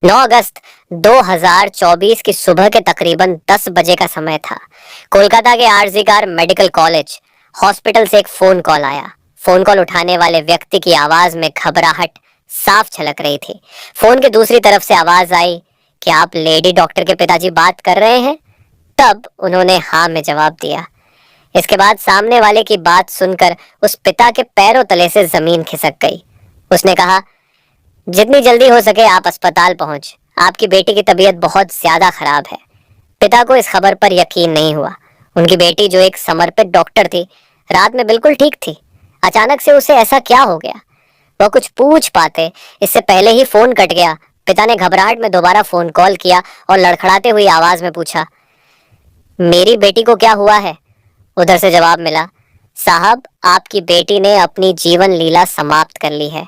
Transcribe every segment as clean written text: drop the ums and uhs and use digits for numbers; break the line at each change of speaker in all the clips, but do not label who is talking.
9 अगस्त 2024 की सुबह के तकरीबन 10 बजे का समय था। कोलकाता के आरजीकर मेडिकल कॉलेज हॉस्पिटल से एक फोन कॉल आया। फोन कॉल उठाने वाले व्यक्ति की आवाज में घबराहट साफ झलक रही थी। फोन के दूसरी तरफ से आवाज आई, क्या आप लेडी डॉक्टर के पिताजी बात कर रहे हैं? तब उन्होंने हाँ में जवाब दिया। इसके बाद सामने वाले की बात सुनकर उस पिता के पैरों तले से जमीन खिसक गई। उसने कहा, जितनी जल्दी हो सके आप अस्पताल पहुंच, आपकी बेटी की तबीयत बहुत ज्यादा खराब है। पिता को इस खबर पर यकीन नहीं हुआ। उनकी बेटी जो एक समर्पित डॉक्टर थी, रात में बिल्कुल ठीक थी। अचानक से उसे ऐसा क्या हो गया? वह कुछ पूछ पाते इससे पहले ही फोन कट गया। पिता ने घबराहट में दोबारा फोन कॉल किया और लड़खड़ाते हुई आवाज में पूछा, मेरी बेटी को क्या हुआ है? उधर से जवाब मिला, साहब, आपकी बेटी ने अपनी जीवन लीला समाप्त कर ली है।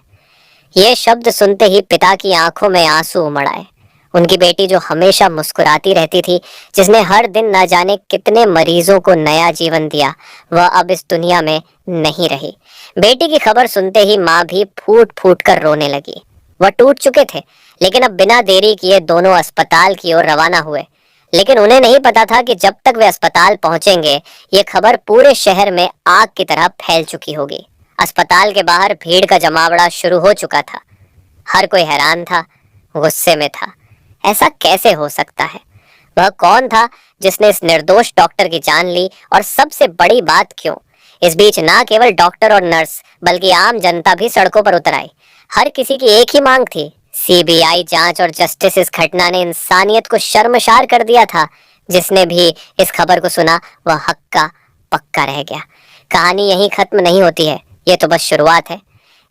ये शब्द सुनते ही पिता की आंखों में आंसू उमड़ आए। उनकी बेटी जो हमेशा मुस्कुराती रहती थी, जिसने हर दिन न जाने कितने मरीजों को नया जीवन दिया, वह अब इस दुनिया में नहीं रही। बेटी की खबर सुनते ही माँ भी फूट फूट कर रोने लगी। वह टूट चुके थे, लेकिन अब बिना देरी किए दोनों अस्पताल की ओर रवाना हुए। लेकिन उन्हें नहीं पता था कि जब तक वे अस्पताल पहुंचेंगे, ये खबर पूरे शहर में आग की तरह फैल चुकी होगी। अस्पताल के बाहर भीड़ का जमावड़ा शुरू हो चुका था। हर कोई हैरान था, गुस्से में था। ऐसा कैसे हो सकता है? वह कौन था जिसने इस निर्दोष डॉक्टर की जान ली? और सबसे बड़ी बात क्यों? इस बीच ना केवल डॉक्टर और नर्स बल्कि आम जनता भी सड़कों पर उतर आई। हर किसी की एक ही मांग थी, सीबीआई जांच और जस्टिस। इस घटना ने इंसानियत को शर्मसार कर दिया था। जिसने भी इस खबर को सुना वह हक्का पक्का रह गया। कहानी यहीं खत्म नहीं होती है, ये तो बस शुरुआत है।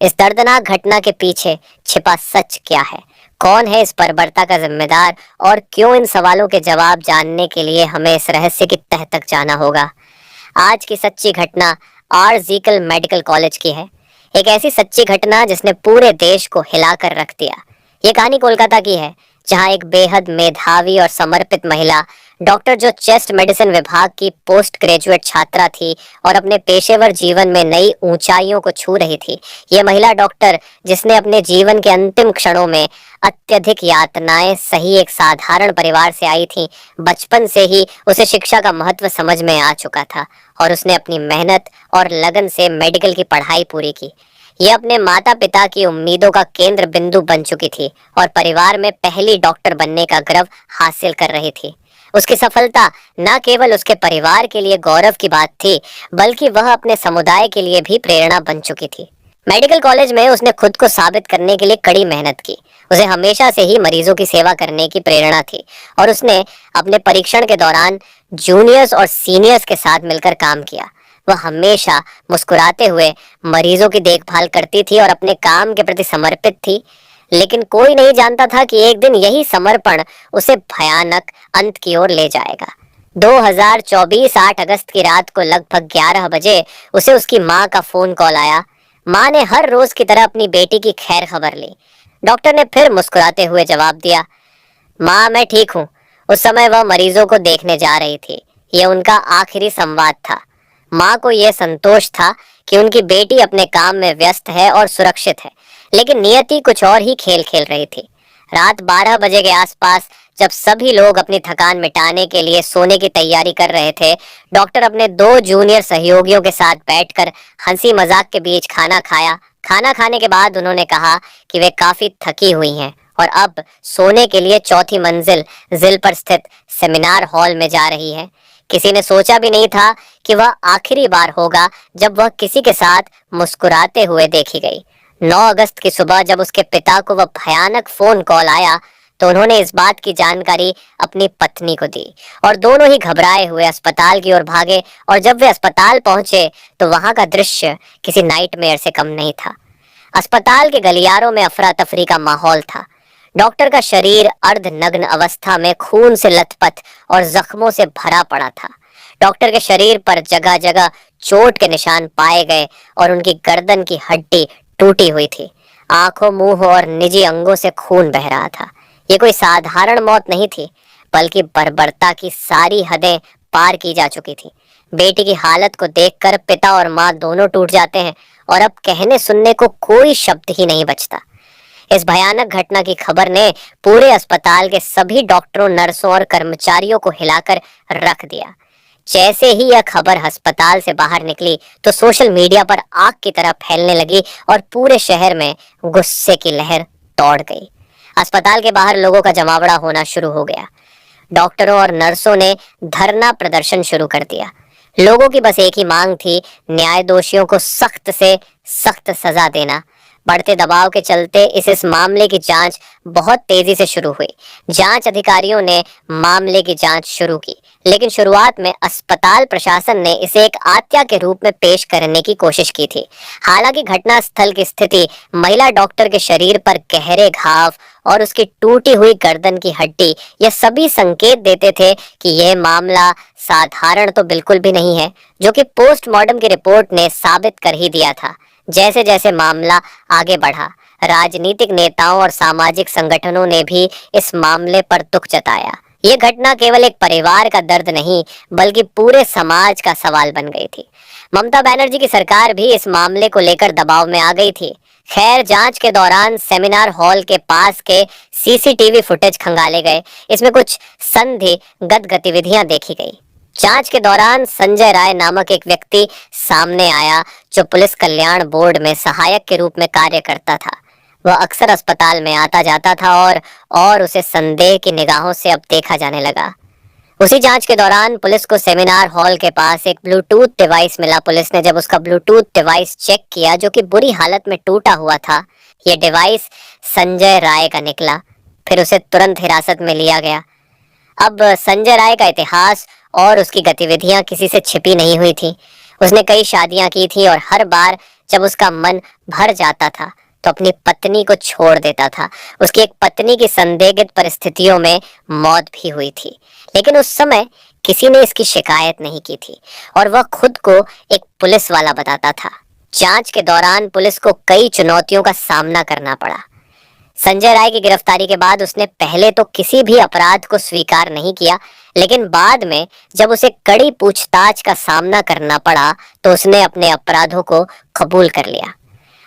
इस दर्दनाक घटना के पीछे छिपा सच क्या है? कौन है इस बर्बरता का जिम्मेदार? और क्यों? इन सवालों के जवाब जानने के लिए हमें इस रहस्य की तह तक जाना होगा। आज की सच्ची घटना आरजीकर मेडिकल कॉलेज की है। एक ऐसी सच्ची घटना जिसने पूरे देश को हिलाकर रख दिया। ये कहानी कोलकाता की है, जहां एक बेहद मेधावी और समर्पित महिला डॉक्टर, जो चेस्ट मेडिसिन विभाग की पोस्ट ग्रेजुएट छात्रा थी और अपने पेशेवर जीवन में नई ऊंचाइयों को छू रही थी। ये महिला डॉक्टर, जिसने अपने जीवन के अंतिम क्षणों में अत्यधिक यातनाएं सही एक साधारण परिवार से आई थी। बचपन से ही उसे शिक्षा का महत्व समझ में आ चुका था और उसने अपनी मेहनत और लगन से मेडिकल की पढ़ाई पूरी की। ये अपने माता पिता की उम्मीदों का केंद्र बिंदु बन चुकी थी और परिवार में पहली डॉक्टर बनने का गर्व हासिल कर रही थी। उसकी सफलता न केवल उसके परिवार के लिए गौरव की बात थी, बल्कि वह अपने समुदाय के लिए भी प्रेरणा बन चुकी थी। मेडिकल कॉलेज में उसने खुद को साबित करने के लिए कड़ी मेहनत की। उसे हमेशा से ही मरीजों की सेवा करने की प्रेरणा थी और उसने अपने परीक्षण के दौरान जूनियर्स और सीनियर्स के साथ मिलकर काम किया। वह हमेशा मुस्कुराते हुए मरीजों की देखभाल करती थी और अपने काम के प्रति समर्पित थी। लेकिन कोई नहीं जानता था कि एक दिन यही समर्पण उसे भयानक अंत की ओर ले जाएगा। 2024 8 अगस्त की रात को लगभग 11 बजे उसे उसकी माँ का फोन कॉल आया। माँ ने हर रोज की तरह अपनी बेटी की खैर खबर ली। डॉक्टर ने फिर मुस्कुराते हुए जवाब दिया, माँ, मैं ठीक हूँ। उस समय वह मरीजों को देखने जा रही थी। यह उनका आखिरी संवाद था। माँ को यह संतोष था कि उनकी बेटी अपने काम में व्यस्त है और सुरक्षित है, लेकिन नियति कुछ और ही खेल खेल रही थी। रात 12 बजे के आसपास, जब सभी लोग अपनी थकान मिटाने के लिए सोने की तैयारी कर रहे थे, डॉक्टर अपने 2 जूनियर सहयोगियों के साथ बैठकर हंसी मजाक के बीच खाना खाया। खाना खाने के बाद उन्होंने कहा कि वे काफी थकी हुई हैं और अब सोने के लिए चौथी मंजिल जिल पर स्थित सेमिनार हॉल में जा रही है। किसी ने सोचा भी नहीं था कि वह आखिरी बार होगा जब वह किसी के साथ मुस्कुराते हुए देखी गई। 9 अगस्त की सुबह जब उसके पिता को वह भयानक फोन कॉल आया, तो उन्होंने इस बात की जानकारी अपनी पत्नी को दी और दोनों ही घबराए हुए अस्पताल की ओर भागे। और जब वे अस्पताल पहुंचे तो वहां का दृश्य किसी नाइटमेयर से कम नहीं था। अस्पताल के गलियारों में अफरा तफरी का माहौल था। डॉक्टर का शरीर अर्धनग्न अवस्था में खून से लथपथ और जख्मों से भरा पड़ा था। डॉक्टर के शरीर पर जगह जगह चोट के निशान पाए गए और उनकी गर्दन की हड्डी टूटी हुई थी। आंखों, मुंह और निजी अंगों से खून बह रहा था। ये कोई साधारण मौत नहीं थी, बल्कि बर्बरता की सारी हदें पार की जा चुकी थी। बेटी की हालत को देखकर पिता और माँ दोनों टूट जाते हैं और अब कहने सुनने को कोई शब्द ही नहीं बचता। इस भयानक घटना की खबर ने पूरे अस्पताल के सभी डॉक्टरों, नर्सों और कर्मचारियों को हिलाकर रख दिया। जैसे ही यह खबर अस्पताल से बाहर निकली तो सोशल मीडिया पर आग की तरह फैलने लगी और पूरे शहर में गुस्से की लहर दौड़ गई। अस्पताल के बाहर लोगों का जमावड़ा होना शुरू हो गया। डॉक्टरों और नर्सों ने धरना प्रदर्शन शुरू कर दिया। लोगों की बस एक ही मांग थी, न्याय दोषियों को सख्त से सख्त सजा देना। बढ़ते दबाव के चलते इस मामले की जांच बहुत तेजी से शुरू हुई। जांच अधिकारियों ने मामले की जांच शुरू की, लेकिन शुरुआत में अस्पताल प्रशासन ने इसे एक हत्या के रूप में पेश करने की कोशिश की थी। हालांकि घटनास्थल की स्थिति, महिला डॉक्टर के शरीर पर गहरे घाव और उसकी टूटी हुई गर्दन की हड्डी, यह सभी संकेत देते थे कि यह मामला साधारण तो बिल्कुल भी नहीं है, जो कि पोस्टमार्टम की रिपोर्ट ने साबित कर ही दिया था। जैसे जैसे मामला आगे बढ़ा, राजनीतिक नेताओं और सामाजिक संगठनों ने भी इस मामले पर दुख जताया। ये घटना केवल एक परिवार का दर्द नहीं, बल्कि पूरे समाज का सवाल बन गई थी। ममता बनर्जी की सरकार भी इस मामले को लेकर दबाव में आ गई थी। खैर, जांच के दौरान सेमिनार हॉल के पास के सीसीटीवी फुटेज खंगाले गए। इसमें कुछ संदिग्ध गतिविधियां देखी गई। जांच के दौरान संजय राय नामक एक व्यक्ति सामने आया, जो पुलिस कल्याण बोर्ड में सहायक के रूप में कार्य करता था। वह अक्सर अस्पताल में आता जाता था और उसे संदेह की निगाहों से अब देखा जाने लगा। उसी जांच के दौरान पुलिस को सेमिनार हॉल के पास एक ब्लूटूथ डिवाइस मिला। पुलिस ने जब उसका ब्लूटूथ डिवाइस चेक किया, जो कि बुरी हालत में टूटा हुआ था, यह डिवाइस संजय राय का निकला। फिर उसे तुरंत हिरासत में लिया गया। अब संजय राय का इतिहास और उसकी गतिविधियां किसी से छिपी नहीं हुई थी। उसने कई शादियां की थी और हर बार जब उसका मन भर जाता था तो अपनी पत्नी को छोड़ देता था। उसकी एक पत्नी की संदिग्ध परिस्थितियों में मौत भी हुई थी, लेकिन उस समय किसी ने इसकी शिकायत नहीं की थी और वह खुद को एक पुलिस वाला बताता था। जांच के दौरान पुलिस को कई चुनौतियों का सामना करना पड़ा। संजय राय की गिरफ्तारी के बाद उसने पहले तो किसी भी अपराध को स्वीकार नहीं किया, लेकिन बाद में जब उसे कड़ी पूछताछ का सामना करना पड़ा तो उसने अपने अपराधों को कबूल कर लिया।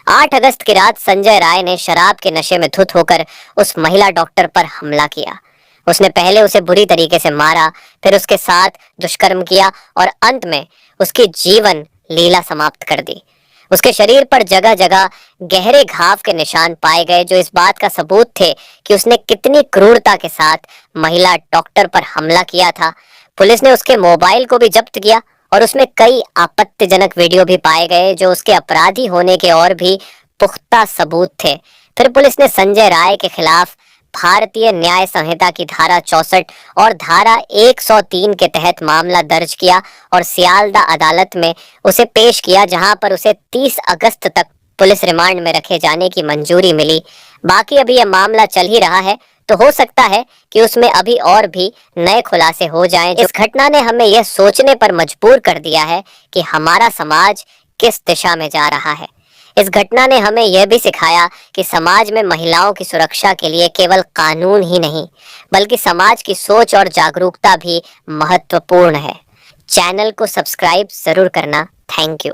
8 अगस्त की रात संजय राय ने शराब के नशे में धुत होकर उस महिला डॉक्टर पर हमला किया। उसने पहले उसे बुरी तरीके से मारा, फिर उसके साथ दुष्कर्म किया और अंत में उसकी जीवन लीला समाप्त कर दी। उसके शरीर पर जगह जगह गहरे घाव के निशान पाए गए, जो इस बात का सबूत थे कि उसने कितनी क्रूरता के साथ महिला डॉक्टर पर हमला किया था। पुलिस ने उसके मोबाइल को भी जब्त किया और उसमें कई आपत्तिजनक वीडियो भी पाए गए, जो उसके अपराधी होने के और भी पुख्ता सबूत थे। फिर पुलिस ने संजय राय के खिलाफ भारतीय न्याय संहिता की धारा 64 और धारा 103 के तहत मामला दर्ज किया और सियालदा अदालत में उसे पेश किया, जहां पर उसे 30 अगस्त तक पुलिस रिमांड में रखे जाने की मंजूरी मिली। बाकी अभी यह मामला चल ही रहा है, तो हो सकता है कि उसमें अभी और भी नए खुलासे हो जाएं। इस घटना ने हमें यह सोचने पर मजबूर कर दिया है कि हमारा समाज किस दिशा में जा रहा है। इस घटना ने हमें यह भी सिखाया कि समाज में महिलाओं की सुरक्षा के लिए केवल कानून ही नहीं, बल्कि समाज की सोच और जागरूकता भी महत्वपूर्ण है। चैनल को सब्सक्राइब जरूर करना। Thank you.